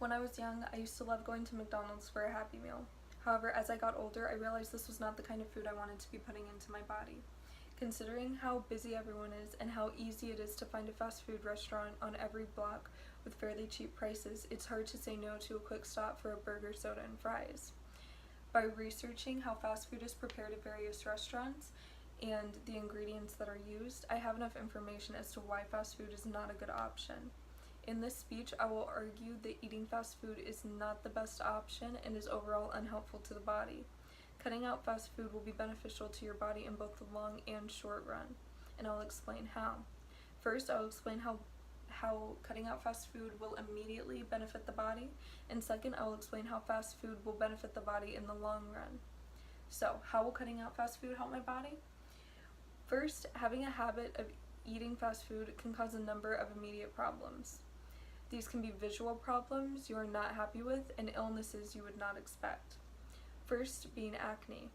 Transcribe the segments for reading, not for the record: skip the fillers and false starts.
When I was young, I used to love going to McDonald's for a Happy Meal. However, as I got older, I realized this was not the kind of food I wanted to be putting into my body. Considering how busy everyone is and how easy it is to find a fast food restaurant on every block with fairly cheap prices, it's hard to say no to a quick stop for a burger, soda, and fries. By researching how fast food is prepared at various restaurants and the ingredients that are used, I have enough information as to why fast food is not a good option. In this speech, I will argue that eating fast food is not the best option and is overall unhelpful to the body. Cutting out fast food will be beneficial to your body in both the long and short run, and I'll explain how. First, I'll explain how cutting out fast food will immediately benefit the body, and second, I will explain how fast food will benefit the body in the long run. So, how will cutting out fast food help my body? First, having a habit of eating fast food can cause a number of immediate problems. These can be visual problems you are not happy with and illnesses you would not expect. First, being acne.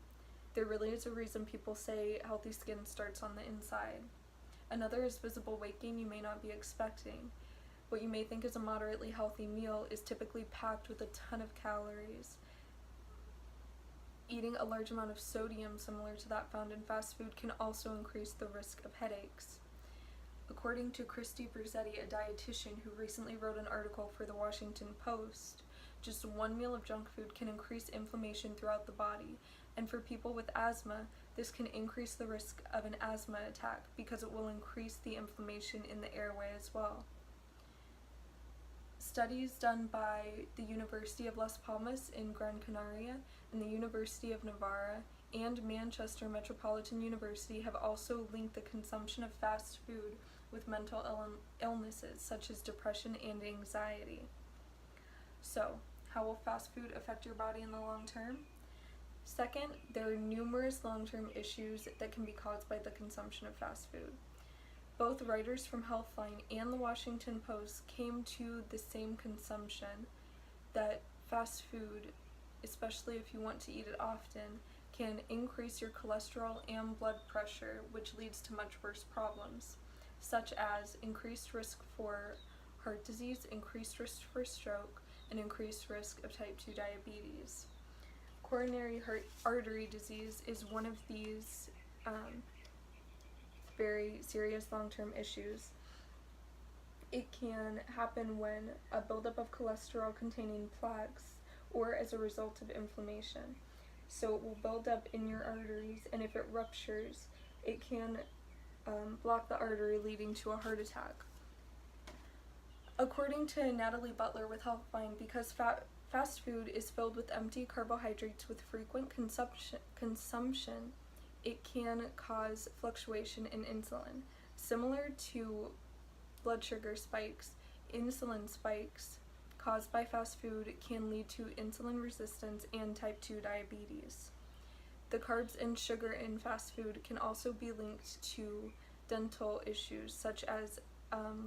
There really is a reason people say healthy skin starts on the inside. Another is visible weight gain you may not be expecting. What you may think is a moderately healthy meal is typically packed with a ton of calories. Eating a large amount of sodium, similar to that found in fast food, can also increase the risk of headaches. According to Christy Brizzetti, a dietitian who recently wrote an article for the Washington Post, just one meal of junk food can increase inflammation throughout the body, and for people with asthma, this can increase the risk of an asthma attack because it will increase the inflammation in the airway as well. Studies done by the University of Las Palmas in Gran Canaria and the University of Navarra and Manchester Metropolitan University have also linked the consumption of fast food with mental illnesses such as depression and anxiety. So, how will fast food affect your body in the long term? Second, there are numerous long-term issues that can be caused by the consumption of fast food. Both writers from Healthline and the Washington Post came to the same consumption that fast food, especially if you want to eat it often, can increase your cholesterol and blood pressure, which leads to much worse problems, such as increased risk for heart disease, increased risk for stroke, and increased risk of type 2 diabetes. Coronary artery disease is one of these very serious long-term issues. It can happen when a buildup of cholesterol containing plaques or as a result of inflammation. So it will build up in your arteries, and if it ruptures, it can block the artery, leading to a heart attack. According to Natalie Butler with Healthline, because fast food is filled with empty carbohydrates with frequent consumption, it can cause fluctuation in insulin. Similar to blood sugar spikes, insulin spikes caused by fast food can lead to insulin resistance and type 2 diabetes. The carbs and sugar in fast food can also be linked to dental issues such as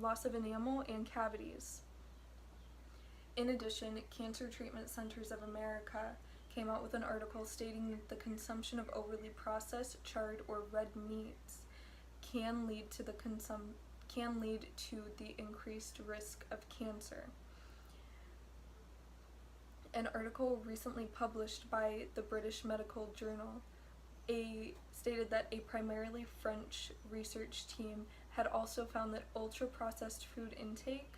loss of enamel and cavities. In addition, Cancer Treatment Centers of America came out with an article stating that the consumption of overly processed, charred, or red meats can lead to the increased risk of cancer. An article recently published by the British Medical Journal stated that a primarily French research team had also found that ultra-processed food intake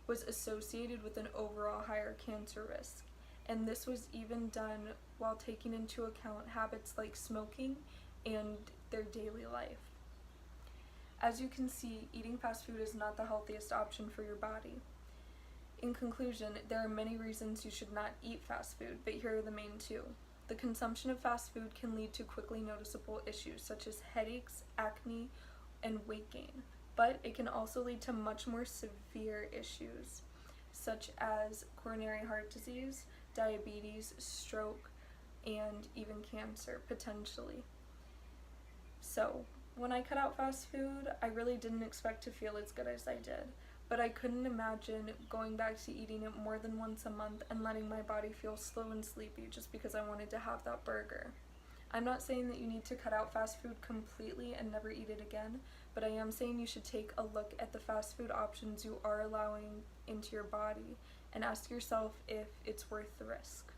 was associated with an overall higher cancer risk, and this was even done while taking into account habits like smoking and their daily life. As you can see, eating fast food is not the healthiest option for your body. In conclusion, there are many reasons you should not eat fast food, but here are the main two. The consumption of fast food can lead to quickly noticeable issues such as headaches, acne, and weight gain, but it can also lead to much more severe issues such as coronary heart disease, diabetes, stroke, and even cancer, potentially. So, when I cut out fast food, I really didn't expect to feel as good as I did, but I couldn't imagine going back to eating it more than once a month and letting my body feel slow and sleepy just because I wanted to have that burger. I'm not saying that you need to cut out fast food completely and never eat it again, but I am saying you should take a look at the fast food options you are allowing into your body, and ask yourself if it's worth the risk.